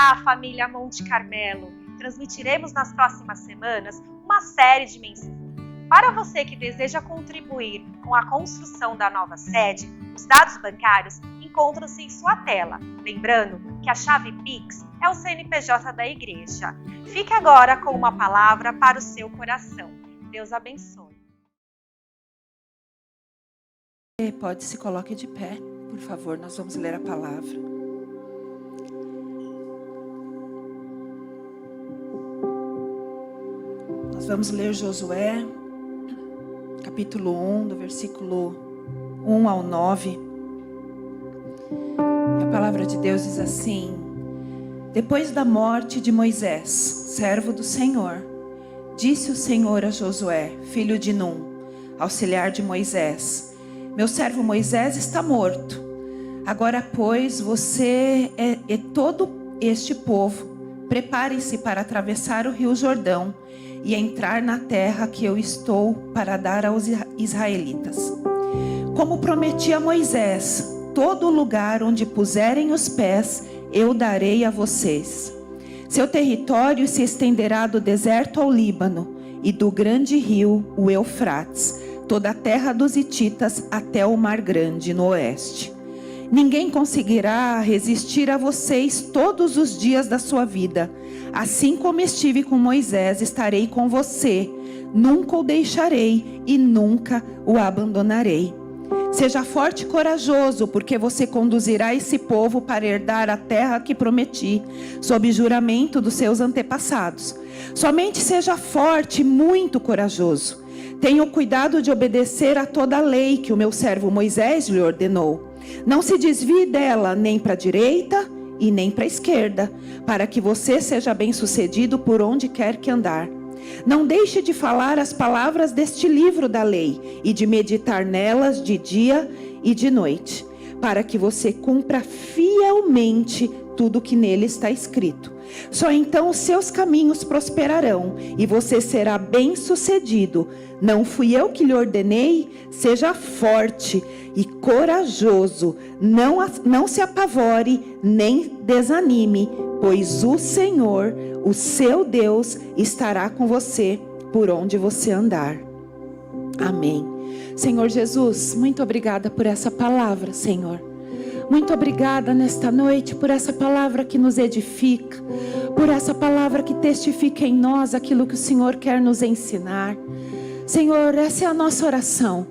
Olá, família Monte Carmelo! Transmitiremos nas próximas semanas uma série de mensagens. Para você que deseja contribuir com a construção da nova sede, os dados bancários encontram-se em sua tela. Lembrando que a chave Pix é o CNPJ da igreja. Fique agora com uma palavra para o seu coração. Deus abençoe. Pode se coloque de pé, por favor, nós vamos ler a palavra. Nós vamos ler Josué, capítulo 1, do versículo 1 ao 9. E a palavra de Deus diz assim: Depois da morte de Moisés, servo do Senhor, disse o Senhor a Josué, filho de Num, auxiliar de Moisés: Meu servo Moisés está morto. Agora, pois, você e todo este povo, preparem-se para atravessar o rio Jordão e entrar na terra que eu estou para dar aos israelitas. Como prometi a Moisés, todo lugar onde puserem os pés, eu darei a vocês. Seu território se estenderá do deserto ao Líbano e do grande rio, o Eufrates, toda a terra dos hititas até o Mar Grande no oeste. Ninguém conseguirá resistir a vocês todos os dias da sua vida. Assim como estive com Moisés, estarei com você. Nunca o deixarei e nunca o abandonarei. Seja forte e corajoso, porque você conduzirá esse povo para herdar a terra que prometi, sob juramento dos seus antepassados. Somente seja forte e muito corajoso. Tenha o cuidado de obedecer a toda a lei que o meu servo Moisés lhe ordenou. Não se desvie dela nem para a direita e nem para a esquerda, para que você seja bem-sucedido por onde quer que andar. Não deixe de falar as palavras deste livro da lei e de meditar nelas de dia e de noite, para que você cumpra fielmente tudo que nele está escrito. Só então os seus caminhos prosperarão e você será bem-sucedido. Não fui eu que lhe ordenei? Seja forte e corajoso. Não se apavore nem desanime, pois o Senhor, o seu Deus, estará com você por onde você andar. Amém. Senhor Jesus, muito obrigada por essa palavra, Senhor. Muito obrigada nesta noite por essa palavra que nos edifica, por essa palavra que testifica em nós aquilo que o Senhor quer nos ensinar. Senhor, essa é a nossa oração.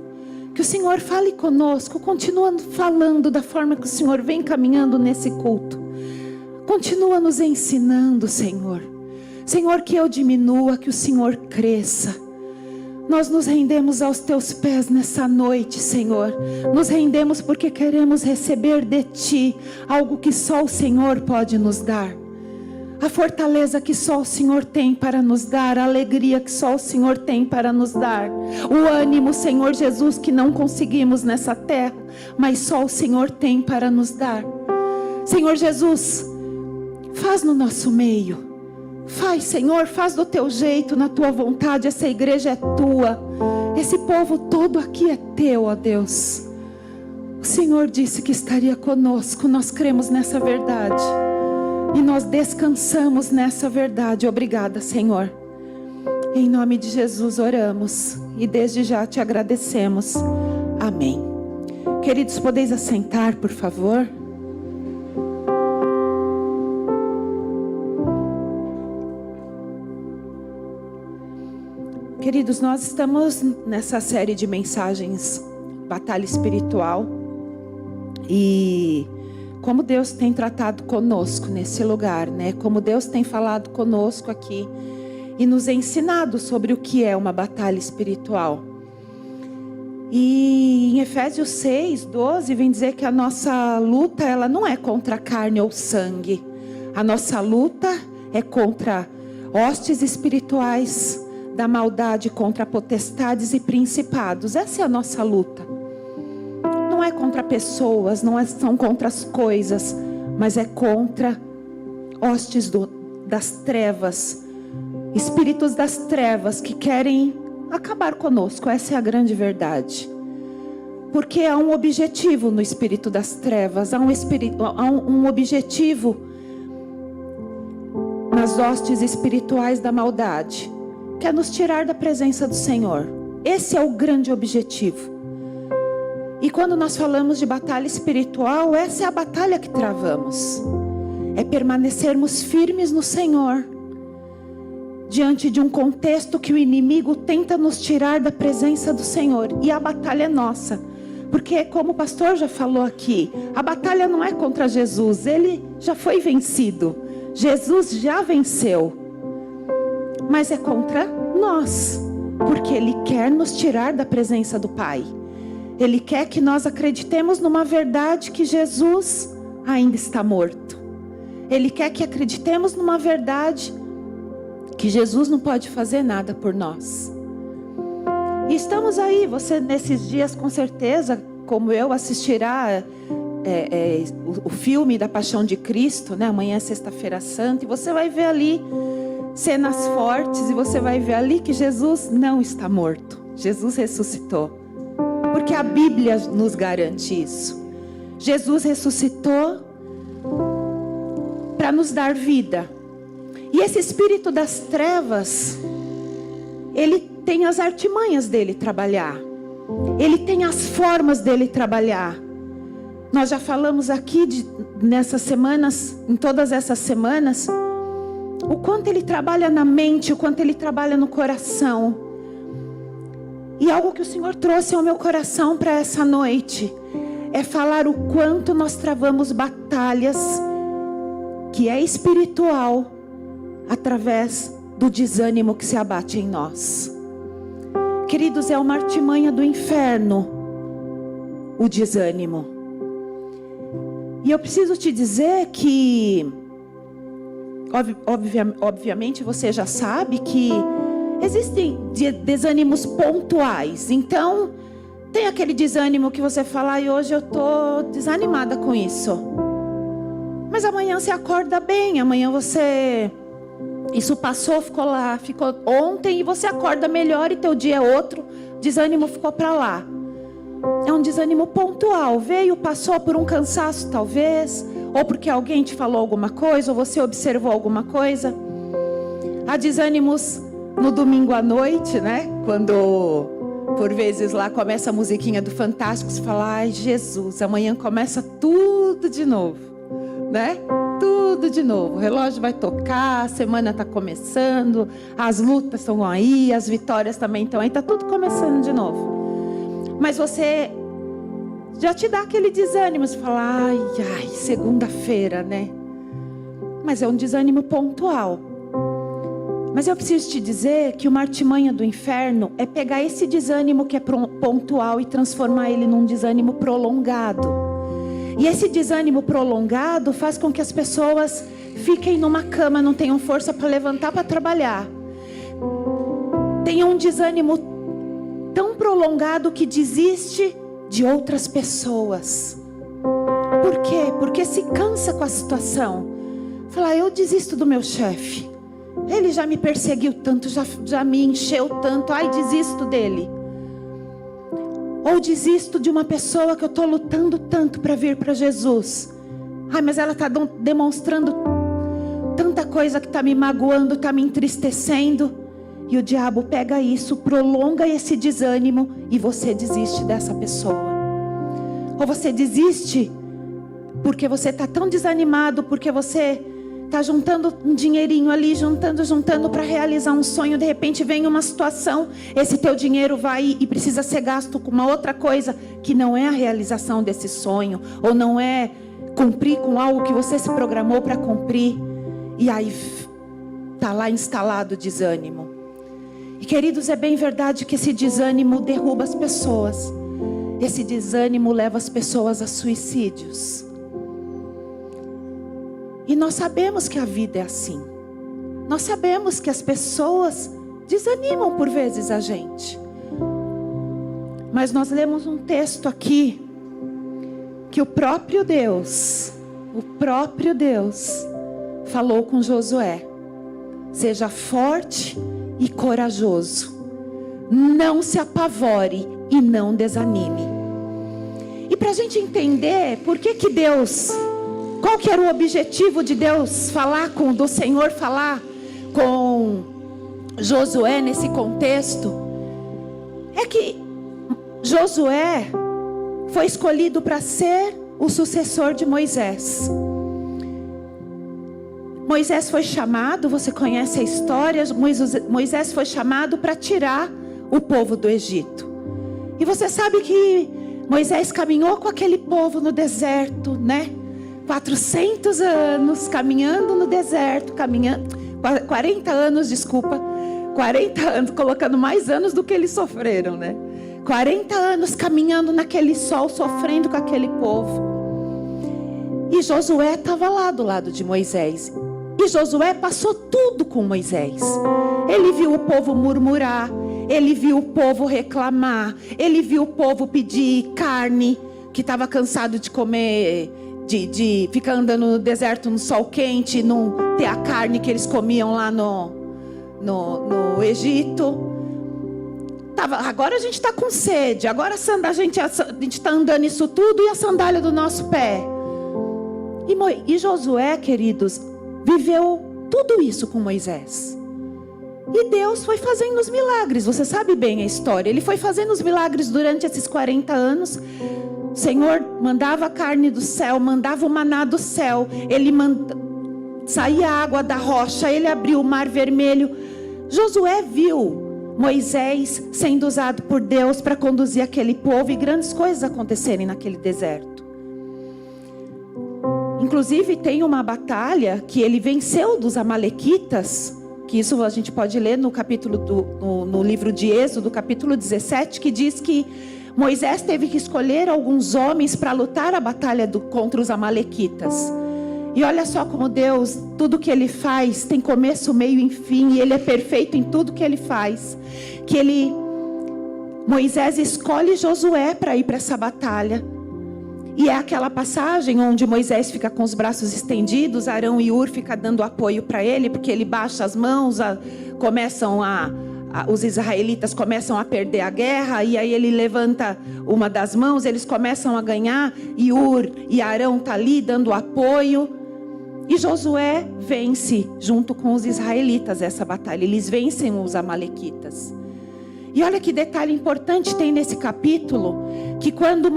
Que o Senhor fale conosco, continua falando da forma que o Senhor vem caminhando nesse culto. Continua nos ensinando, Senhor. Senhor, que eu diminua, que o Senhor cresça. Nós nos rendemos aos teus pés nessa noite, Senhor. Nos rendemos porque queremos receber de ti algo que só o Senhor pode nos dar. A fortaleza que só o Senhor tem para nos dar, a alegria que só o Senhor tem para nos dar, o ânimo, Senhor Jesus, que não conseguimos nessa terra, mas só o Senhor tem para nos dar. Senhor Jesus, faz no nosso meio. Faz, Senhor, faz do teu jeito, na tua vontade. Essa igreja é tua. Esse povo todo aqui é teu, ó Deus. O Senhor disse que estaria conosco. Nós cremos nessa verdade. E nós descansamos nessa verdade. Obrigada, Senhor. Em nome de Jesus oramos. E desde já te agradecemos. Amém. Queridos, podeis assentar, por favor? Queridos, nós estamos nessa série de mensagens, Batalha Espiritual, e como Deus tem tratado conosco nesse lugar, né? Como Deus tem falado conosco aqui e nos ensinado sobre o que é uma batalha espiritual. E em Efésios 6:12 vem dizer que a nossa luta, ela não é contra carne ou sangue. A nossa luta é contra hostes espirituais da maldade, contra potestades e principados. Essa é a nossa luta. Não é contra pessoas, são contra as coisas, mas é contra hostes das trevas, espíritos das trevas que querem acabar conosco. Essa é a grande verdade. Porque há um objetivo no espírito das trevas, há um objetivo nas hostes espirituais da maldade, quer nos tirar da presença do Senhor. Esse é o grande objetivo. E quando nós falamos de batalha espiritual, essa é a batalha que travamos. É permanecermos firmes no Senhor, diante de um contexto que o inimigo tenta nos tirar da presença do Senhor. E a batalha é nossa. Porque, como o pastor já falou aqui, a batalha não é contra Jesus. Ele já foi vencido. Jesus já venceu. Mas é contra nós. Porque Ele quer nos tirar da presença do Pai. Ele quer que nós acreditemos numa verdade que Jesus ainda está morto. Ele quer que acreditemos numa verdade que Jesus não pode fazer nada por nós. E estamos aí, você nesses dias com certeza, como eu, assistirá o filme da Paixão de Cristo, né? Amanhã é Sexta-feira Santa, e você vai ver ali cenas fortes, e você vai ver ali que Jesus não está morto. Jesus ressuscitou. Porque a Bíblia nos garante isso. Jesus ressuscitou para nos dar vida. E esse espírito das trevas, ele tem as artimanhas dele trabalhar. Ele tem as formas dele trabalhar. Nós já falamos aqui nessas semanas, em todas essas semanas, o quanto ele trabalha na mente, o quanto ele trabalha no coração. E algo que o Senhor trouxe ao meu coração para essa noite é falar o quanto nós travamos batalhas que é espiritual através do desânimo que se abate em nós. Queridos, é uma artimanha do inferno o desânimo. E eu preciso te dizer que obviamente você já sabe que existem desânimos pontuais. Então, tem aquele desânimo que você fala, e hoje eu estou desanimada com isso. Mas amanhã você acorda bem, amanhã você... Isso passou, ficou lá, ficou ontem, e você acorda melhor e teu dia é outro, desânimo ficou para lá. É um desânimo pontual, veio, passou por um cansaço talvez, ou porque alguém te falou alguma coisa, ou você observou alguma coisa. Há desânimos no domingo à noite, né? Quando, por vezes, lá começa a musiquinha do Fantástico, você fala, ai Jesus, amanhã começa tudo de novo, né? Tudo de novo, o relógio vai tocar, a semana está começando, as lutas estão aí, as vitórias também estão aí, está tudo começando de novo. Mas você já te dá aquele desânimo, você fala, ai, segunda-feira, né? Mas é um desânimo pontual. Mas eu preciso te dizer que uma artimanha do inferno é pegar esse desânimo que é pontual e transformar ele num desânimo prolongado. E esse desânimo prolongado faz com que as pessoas fiquem numa cama, não tenham força para levantar para trabalhar. Tenham um desânimo tão prolongado que desiste de outras pessoas. Por quê? Porque se cansa com a situação. Fala, eu desisto do meu chefe. Ele já me perseguiu tanto, já me encheu tanto. Ai, desisto dele. Ou desisto de uma pessoa que eu estou lutando tanto para vir para Jesus. Ai, mas ela está demonstrando tanta coisa que está me magoando, está me entristecendo. E o diabo pega isso, prolonga esse desânimo e você desiste dessa pessoa. Ou você desiste porque você está tão desanimado, porque você está juntando um dinheirinho ali, juntando para realizar um sonho. De repente vem uma situação, esse teu dinheiro vai e precisa ser gasto com uma outra coisa que não é a realização desse sonho, ou não é cumprir com algo que você se programou para cumprir. E aí está lá instalado o desânimo. E queridos, é bem verdade que esse desânimo derruba as pessoas. Esse desânimo leva as pessoas a suicídios. E nós sabemos que a vida é assim. Nós sabemos que as pessoas desanimam por vezes a gente. Mas nós lemos um texto aqui que o próprio Deus falou com Josué. Seja forte e corajoso. Não se apavore e não desanime. E para a gente entender por que Deus Qual que era o objetivo de Deus do Senhor falar com Josué nesse contexto? É que Josué foi escolhido para ser o sucessor de Moisés. Moisés foi chamado, você conhece a história, Moisés foi chamado para tirar o povo do Egito. E você sabe que Moisés caminhou com aquele povo no deserto, né? 400 anos caminhando no deserto, 40 anos, 40 anos, colocando mais anos do que eles sofreram, né? 40 anos caminhando naquele sol, sofrendo com aquele povo. E Josué estava lá do lado de Moisés. E Josué passou tudo com Moisés. Ele viu o povo murmurar, ele viu o povo reclamar, ele viu o povo pedir carne, que estava cansado de comer, de ficar andando no deserto no sol quente, não ter a carne que eles comiam lá no Egito. Agora a gente está com sede, agora a gente está andando isso tudo e a sandália do nosso pé. E Josué, queridos, viveu tudo isso com Moisés. E Deus foi fazendo os milagres. Você sabe bem a história. Ele foi fazendo os milagres durante esses 40 anos. O Senhor mandava a carne do céu, mandava o maná do céu. Saía água da rocha, ele abriu o mar vermelho. Josué viu Moisés sendo usado por Deus para conduzir aquele povo e grandes coisas acontecerem naquele deserto. Inclusive tem uma batalha que ele venceu dos amalequitas, que isso a gente pode ler no no livro de Êxodo, capítulo 17, que diz que Moisés teve que escolher alguns homens para lutar a batalha contra os amalequitas. E olha só como Deus, tudo que Ele faz tem começo, meio e fim, e Ele é perfeito em tudo que Ele faz. Moisés escolhe Josué para ir para essa batalha. E é aquela passagem onde Moisés fica com os braços estendidos, Arão e Hur ficam dando apoio para ele, porque ele baixa as mãos, os israelitas começam a perder a guerra, e aí ele levanta uma das mãos, eles começam a ganhar, e Hur e Arão estão ali dando apoio, e Josué vence junto com os israelitas essa batalha, eles vencem os amalequitas. E olha que detalhe importante tem nesse capítulo, que quando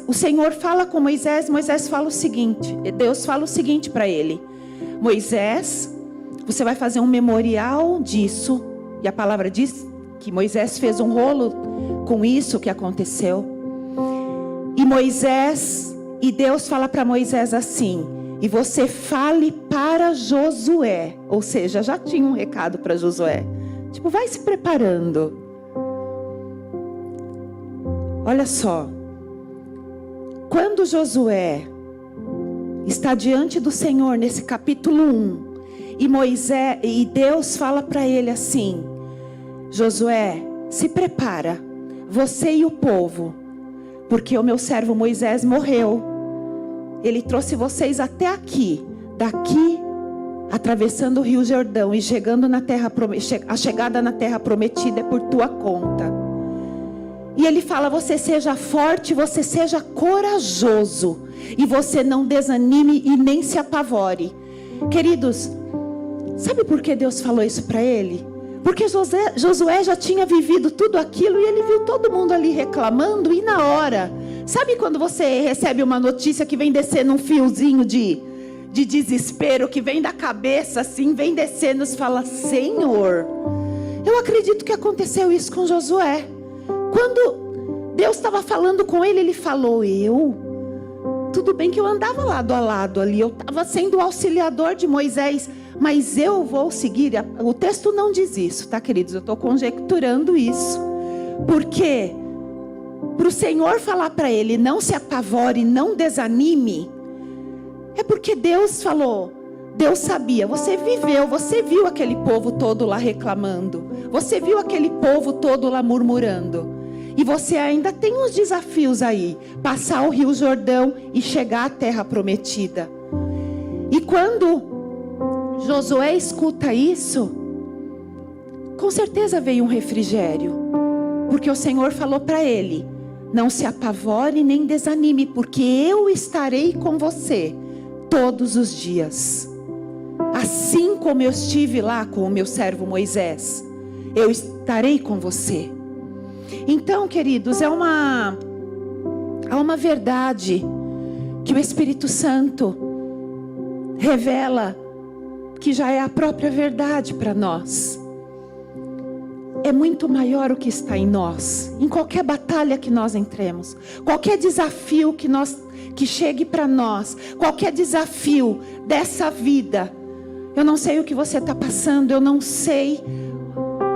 o Senhor fala com Moisés, Moisés fala o seguinte, Deus fala o seguinte para ele: Moisés, você vai fazer um memorial disso. E a palavra diz que Moisés fez um rolo com isso que aconteceu. E Deus fala para Moisés assim: e você fale para Josué. Ou seja, já tinha um recado para Josué. Tipo, vai se preparando. Olha só. Quando Josué está diante do Senhor nesse capítulo 1, e Deus fala para ele assim: Josué, se prepara, você e o povo, porque o meu servo Moisés morreu. Ele trouxe vocês até aqui, daqui, atravessando o rio Jordão e chegando na terra a chegada na terra prometida é por tua conta. E ele fala: você seja forte, você seja corajoso, e você não desanime e nem se apavore. Queridos, sabe por que Deus falou isso para ele? Porque Josué já tinha vivido tudo aquilo e ele viu todo mundo ali reclamando, e na hora, sabe quando você recebe uma notícia que vem descendo um fiozinho de desespero, que vem da cabeça assim, vem descendo, e fala: Senhor, eu acredito que aconteceu isso com Josué. Quando Deus estava falando com ele, ele falou: tudo bem que eu andava lado a lado ali, eu estava sendo o auxiliador de Moisés, mas eu vou seguir. O texto não diz isso, tá, queridos? Eu estou conjecturando isso. Porque para o Senhor falar para ele: não se apavore, não desanime, é porque Deus falou. Deus sabia, você viveu, você viu aquele povo todo lá reclamando, você viu aquele povo todo lá murmurando, e você ainda tem uns desafios aí, passar o rio Jordão e chegar à terra prometida. E quando Josué escuta isso, com certeza veio um refrigério, porque o Senhor falou para ele: não se apavore nem desanime, porque eu estarei com você todos os dias. Assim como eu estive lá com o meu servo Moisés, eu estarei com você. Então, queridos, há uma verdade que o Espírito Santo revela, que já é a própria verdade para nós. É muito maior o que está em nós. Em qualquer batalha que nós entremos, qualquer desafio que chegue para nós, qualquer desafio dessa vida. Eu não sei o que você está passando, eu não sei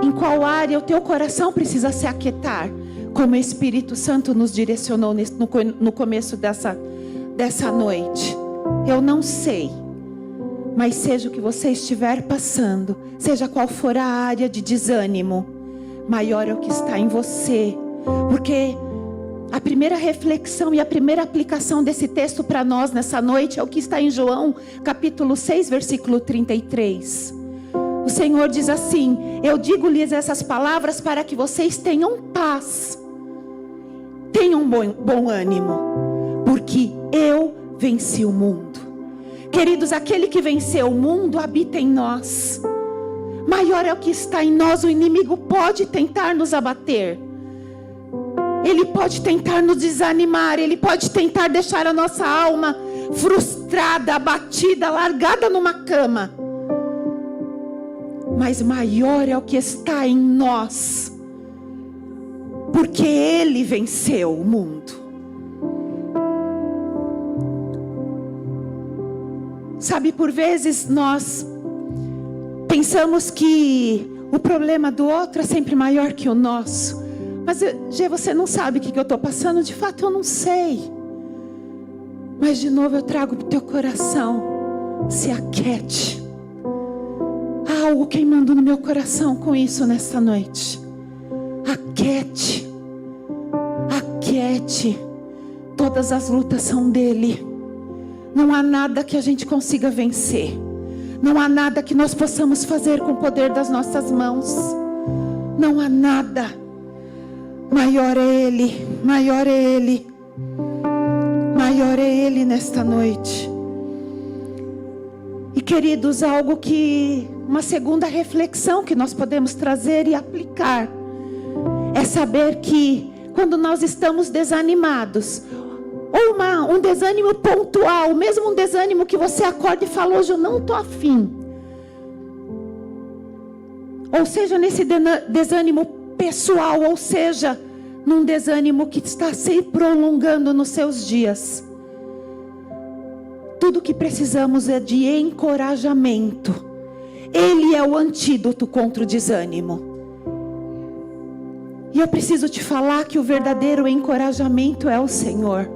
em qual área o teu coração precisa se aquietar, como o Espírito Santo nos direcionou no começo dessa noite. Eu não sei. Mas seja o que você estiver passando, seja qual for a área de desânimo, maior é o que está em você. Porque a primeira reflexão e a primeira aplicação desse texto para nós nessa noite é o que está em João, capítulo 6, versículo 33. O Senhor diz assim: eu digo-lhes essas palavras para que vocês tenham paz. Tenham bom ânimo, porque eu venci o mundo. Queridos, aquele que venceu o mundo habita em nós. Maior é o que está em nós. O inimigo pode tentar nos abater. Ele pode tentar nos desanimar. Ele pode tentar deixar a nossa alma frustrada, abatida, largada numa cama. Mas maior é o que está em nós, porque Ele venceu o mundo. Sabe, por vezes nós pensamos que o problema do outro é sempre maior que o nosso. Mas, você não sabe o que eu estou passando? De fato, eu não sei. Mas, de novo, eu trago para o teu coração: se aquete. Há algo queimando no meu coração com isso nesta noite. Aquete. Aquiete. Todas as lutas são dele. Não há nada que a gente consiga vencer. Não há nada que nós possamos fazer com o poder das nossas mãos. Não há nada. Maior é Ele. Maior é Ele. Maior é Ele nesta noite. E, queridos, uma segunda reflexão que nós podemos trazer e aplicar é saber que quando nós estamos desanimados, ou um desânimo pontual, mesmo um desânimo que você acorda e fala: hoje eu não estou afim. Ou seja, nesse desânimo pessoal, ou seja, num desânimo que está se prolongando nos seus dias. Tudo que precisamos é de encorajamento. Ele é o antídoto contra o desânimo. E eu preciso te falar que o verdadeiro encorajamento é o Senhor.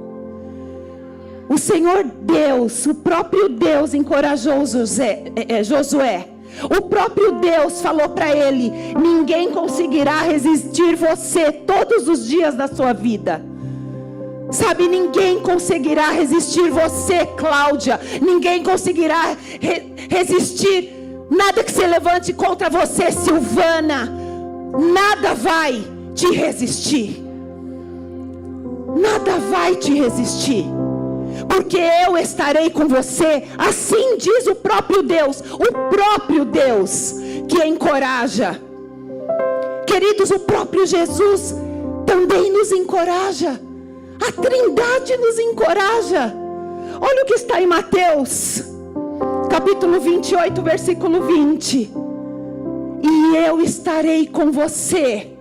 O Senhor Deus, o próprio Deus encorajou Josué. O próprio Deus falou para ele: ninguém conseguirá resistir você todos os dias da sua vida. Sabe, ninguém conseguirá resistir você, Cláudia. Ninguém conseguirá resistir nada que se levante contra você, Silvana. Nada vai te resistir. Nada vai te resistir. Porque eu estarei com você. Assim diz o próprio Deus. O próprio Deus que encoraja. Queridos, o próprio Jesus também nos encoraja. A Trindade nos encoraja. Olha o que está em Mateus capítulo 28, versículo 20. E eu estarei com você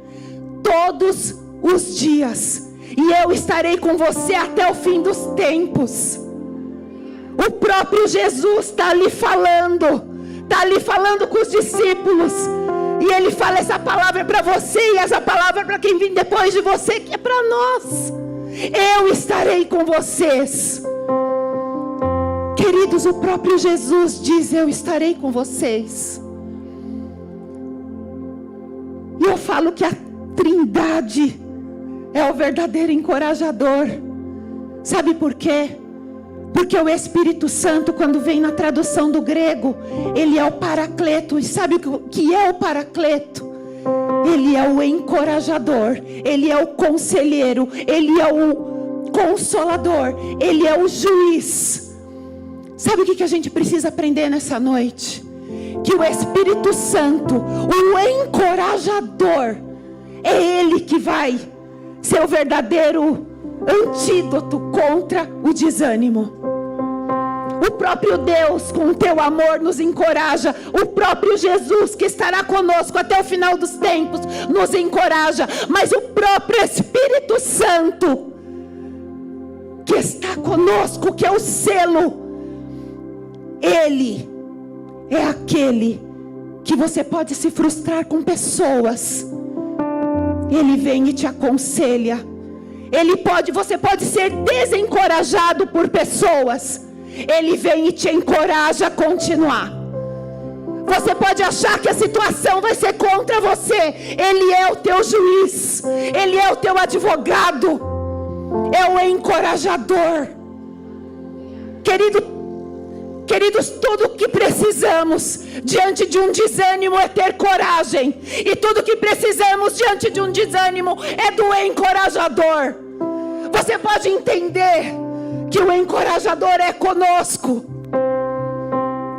todos os dias. E eu estarei com você até o fim dos tempos. O próprio Jesus está ali falando. Está ali falando com os discípulos. E ele fala: essa palavra é para você. E essa palavra é para quem vem depois de você, que é para nós. Eu estarei com vocês. Queridos, o próprio Jesus diz: eu estarei com vocês. E eu falo que a Trindade é o verdadeiro encorajador. Sabe por quê? Porque o Espírito Santo, quando vem na tradução do grego, ele é o Paracleto. E sabe o que é o Paracleto? Ele é o encorajador. Ele é o conselheiro. Ele é o consolador. Ele é o juiz. Sabe o que a gente precisa aprender nessa noite? Que o Espírito Santo, o encorajador, é Ele que vai ser o verdadeiro antídoto contra o desânimo. O próprio Deus, com o teu amor, nos encoraja. O próprio Jesus, que estará conosco até o final dos tempos, nos encoraja. Mas o próprio Espírito Santo, que está conosco, que é o selo, Ele é aquele que você pode se frustrar com pessoas. Ele vem e te aconselha. Você pode ser desencorajado por pessoas. Ele vem e te encoraja a continuar. Você pode achar que a situação vai ser contra você. Ele é o teu juiz. Ele é o teu advogado. É o encorajador. Queridos, tudo o que precisamos diante de um desânimo é ter coragem. E tudo o que precisamos diante de um desânimo é do encorajador. Você pode entender que o encorajador é conosco.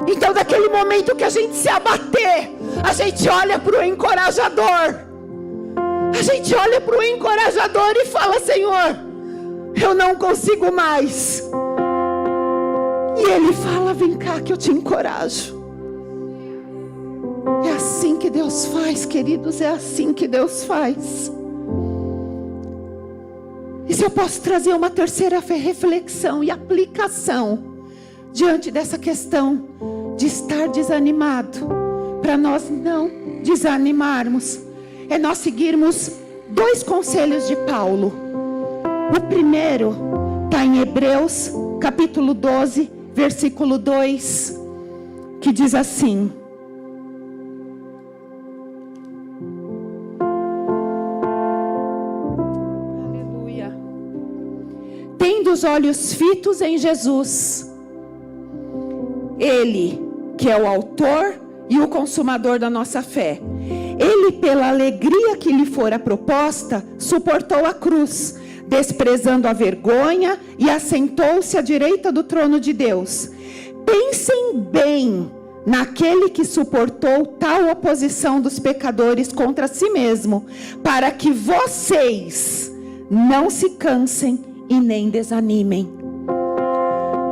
Então, naquele momento que a gente se abater, a gente olha para o encorajador. A gente olha para o encorajador e fala: Senhor, eu não consigo mais. E Ele fala: vem cá que eu te encorajo. É assim que Deus faz, queridos, é assim que Deus faz. E se eu posso trazer uma terceira reflexão e aplicação diante dessa questão de estar desanimado, para nós não desanimarmos, é nós seguirmos 2 conselhos de Paulo. O primeiro está em Hebreus capítulo 12, versículo 2, que diz assim: aleluia. Tendo os olhos fitos em Jesus, Ele, que é o autor e o consumador da nossa fé, Ele, pela alegria que lhe fora proposta, suportou a cruz, desprezando a vergonha, e assentou-se à direita do trono de Deus. Pensem bem naquele que suportou tal oposição dos pecadores contra si mesmo, para que vocês não se cansem e nem desanimem.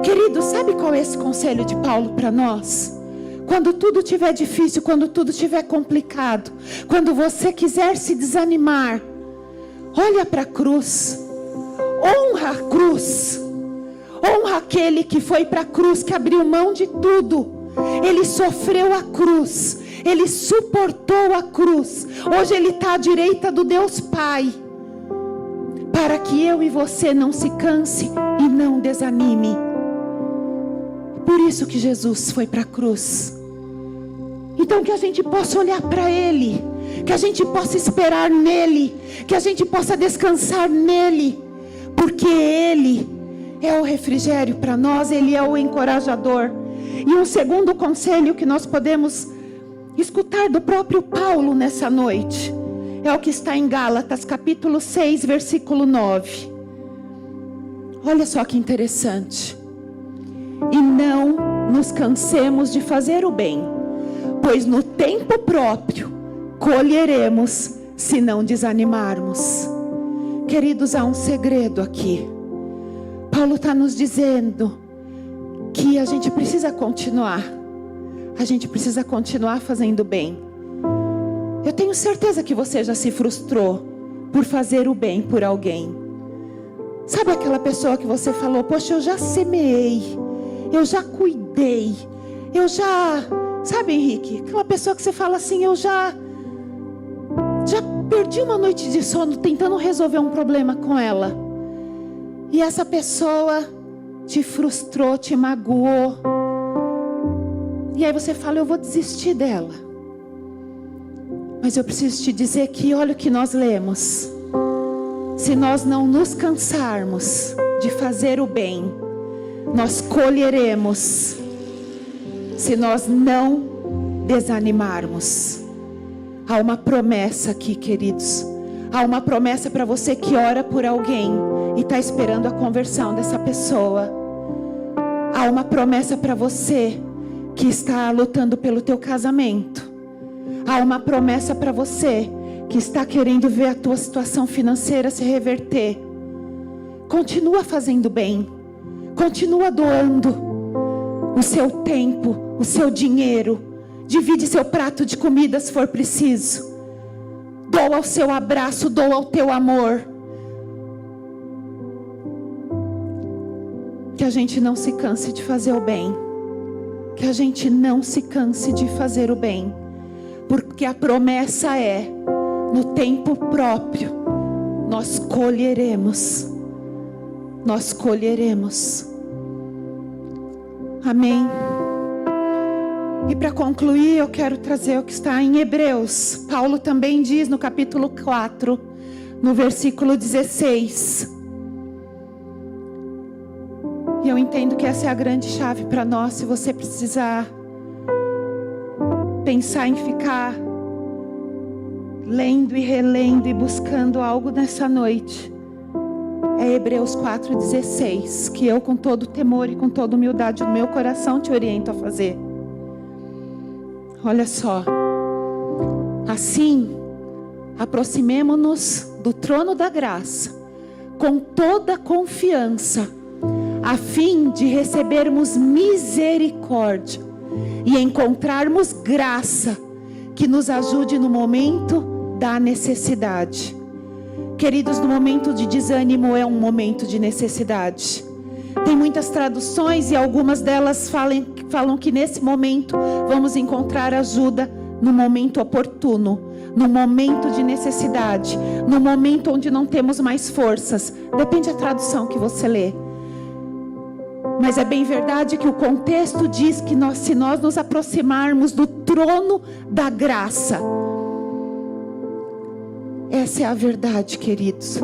Querido, sabe qual é esse conselho de Paulo para nós? Quando tudo estiver difícil, quando tudo estiver complicado, quando você quiser se desanimar, olha para a cruz. Honra a cruz. Honra aquele que foi para a cruz, que abriu mão de tudo. Ele sofreu a cruz. Ele suportou a cruz. Hoje Ele está à direita do Deus Pai, para que eu e você não se canse e não desanime. Por isso que Jesus foi para a cruz. Então que a gente possa olhar para Ele, que a gente possa esperar nele, que a gente possa descansar nele, porque Ele é o refrigério para nós, Ele é o encorajador. E um segundo conselho que nós podemos escutar do próprio Paulo nessa noite é o que está em Gálatas capítulo 6, versículo 9. Olha só que interessante. E não nos cansemos de fazer o bem, pois no tempo próprio colheremos se não desanimarmos. Queridos, há um segredo aqui. Paulo está nos dizendo que a gente precisa continuar. A gente precisa continuar fazendo bem. Eu tenho certeza que você já se frustrou por fazer o bem por alguém. Sabe aquela pessoa que você falou: poxa, eu já semeei, eu já cuidei, eu já... Sabe, Henrique? Aquela pessoa que você fala assim: eu já perdi uma noite de sono tentando resolver um problema com ela. E essa pessoa te frustrou, te magoou. E aí você fala: eu vou desistir dela. Mas eu preciso te dizer que olha o que nós lemos. Se nós não nos cansarmos de fazer o bem, nós colheremos. Se nós não desanimarmos. Há uma promessa aqui, queridos. Há uma promessa para você que ora por alguém e está esperando a conversão dessa pessoa. Há uma promessa para você que está lutando pelo teu casamento. Há uma promessa para você que está querendo ver a tua situação financeira se reverter. Continua fazendo bem. Continua doando o seu tempo, o seu dinheiro. Divide seu prato de comida se for preciso. Doa o seu abraço, doa o teu amor. Que a gente não se canse de fazer o bem. Que a gente não se canse de fazer o bem. Porque a promessa é, no tempo próprio, nós colheremos. Nós colheremos. Amém. E para concluir, eu quero trazer o que está em Hebreus. Paulo também diz no capítulo 4, no versículo 16. E eu entendo que essa é a grande chave para nós. Se você precisar pensar em ficar lendo e relendo e buscando algo nessa noite, é Hebreus 4,16, que eu, com todo temor e com toda humildade no meu coração, te oriento a fazer. Olha só. Assim, aproximemo-nos do trono da graça, com toda confiança, a fim de recebermos misericórdia e encontrarmos graça que nos ajude no momento da necessidade. Queridos, no momento de desânimo é um momento de necessidade. Tem muitas traduções e algumas delas falam que nesse momento vamos encontrar ajuda no momento oportuno, no momento de necessidade, no momento onde não temos mais forças. Depende da tradução que você lê. Mas é bem verdade que o contexto diz que se nós nos aproximarmos do trono da graça, essa é a verdade, queridos.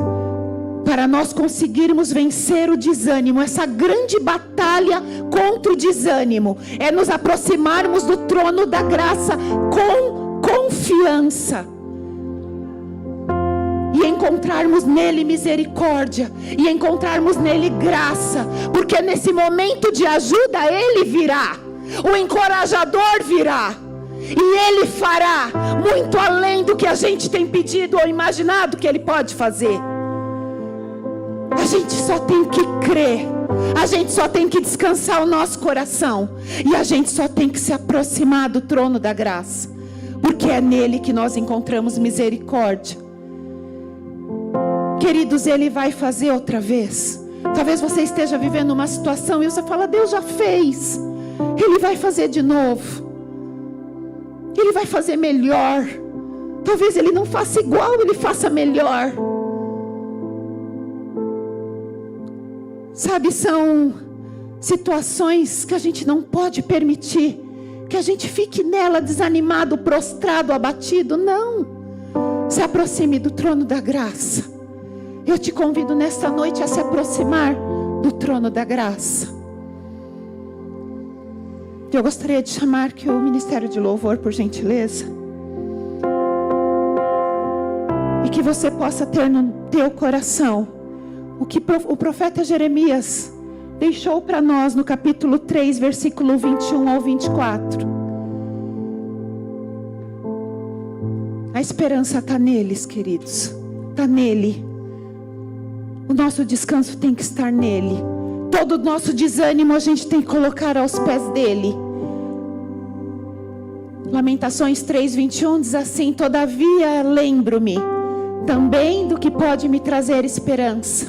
Para nós conseguirmos vencer o desânimo, essa grande batalha contra o desânimo, é nos aproximarmos do trono da graça com confiança. E encontrarmos nele misericórdia, e encontrarmos nele graça, porque nesse momento de ajuda ele virá, o encorajador virá, e ele fará muito além do que a gente tem pedido ou imaginado que ele pode fazer. A gente só tem que crer, a gente só tem que descansar o nosso coração, e a gente só tem que se aproximar do trono da graça, porque é nele que nós encontramos misericórdia. Queridos, ele vai fazer outra vez. Talvez você esteja vivendo uma situação e você fala: Deus já fez, ele vai fazer de novo, ele vai fazer melhor. Talvez ele não faça igual, ele faça melhor. Sabe, são situações que a gente não pode permitir que a gente fique nela desanimado, prostrado, abatido. Não. Se aproxime do trono da graça. Eu te convido nesta noite a se aproximar do trono da graça. Eu gostaria de chamar que o Ministério de Louvor, por gentileza, e que você possa ter no teu coração o que o profeta Jeremias deixou para nós no capítulo 3, versículo 21 ao 24. A esperança está neles, queridos. Está nele. O nosso descanso tem que estar nele. Todo o nosso desânimo a gente tem que colocar aos pés dele. Lamentações 3:21 diz assim: todavia lembro-me também do que pode me trazer esperança.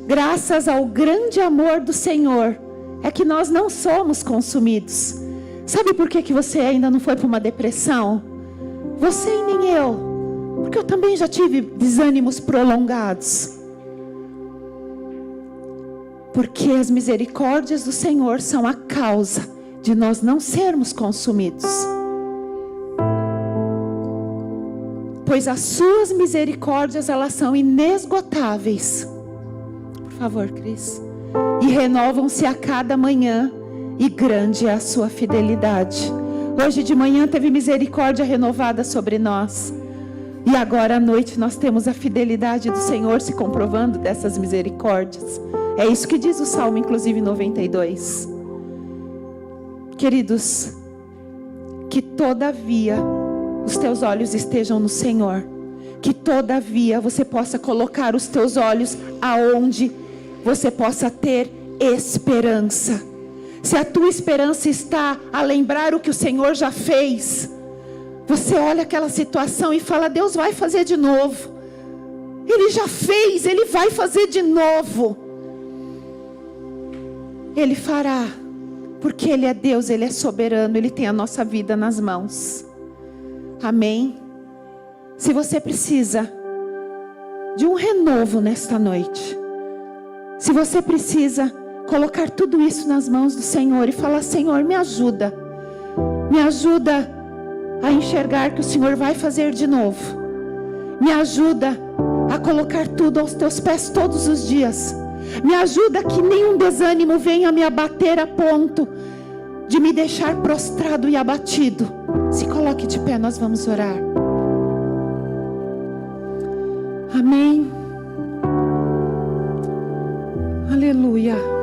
Graças ao grande amor do Senhor é que nós não somos consumidos. Sabe por que você ainda não foi para uma depressão? Você e nem eu. Porque eu também já tive desânimos prolongados. Porque as misericórdias do Senhor são a causa de nós não sermos consumidos. Pois as suas misericórdias, elas são inesgotáveis. Por favor, Cris. E renovam-se a cada manhã, e grande é a sua fidelidade. Hoje de manhã teve misericórdia renovada sobre nós. E agora à noite nós temos a fidelidade do Senhor se comprovando dessas misericórdias. É isso que diz o Salmo, inclusive 92. Queridos, que todavia os teus olhos estejam no Senhor. Que todavia você possa colocar os teus olhos aonde você possa ter esperança. Se a tua esperança está a lembrar o que o Senhor já fez, você olha aquela situação e fala: Deus vai fazer de novo. Ele já fez, Ele vai fazer de novo. Ele fará, porque Ele é Deus, Ele é soberano, Ele tem a nossa vida nas mãos. Amém? Se você precisa de um renovo nesta noite, se você precisa colocar tudo isso nas mãos do Senhor e falar: Senhor, me ajuda a enxergar que o Senhor vai fazer de novo, me ajuda a colocar tudo aos teus pés todos os dias, me ajuda que nenhum desânimo venha me abater a ponto de me deixar prostrado e abatido. Se coloque de pé, nós vamos orar. Amém. Aleluia.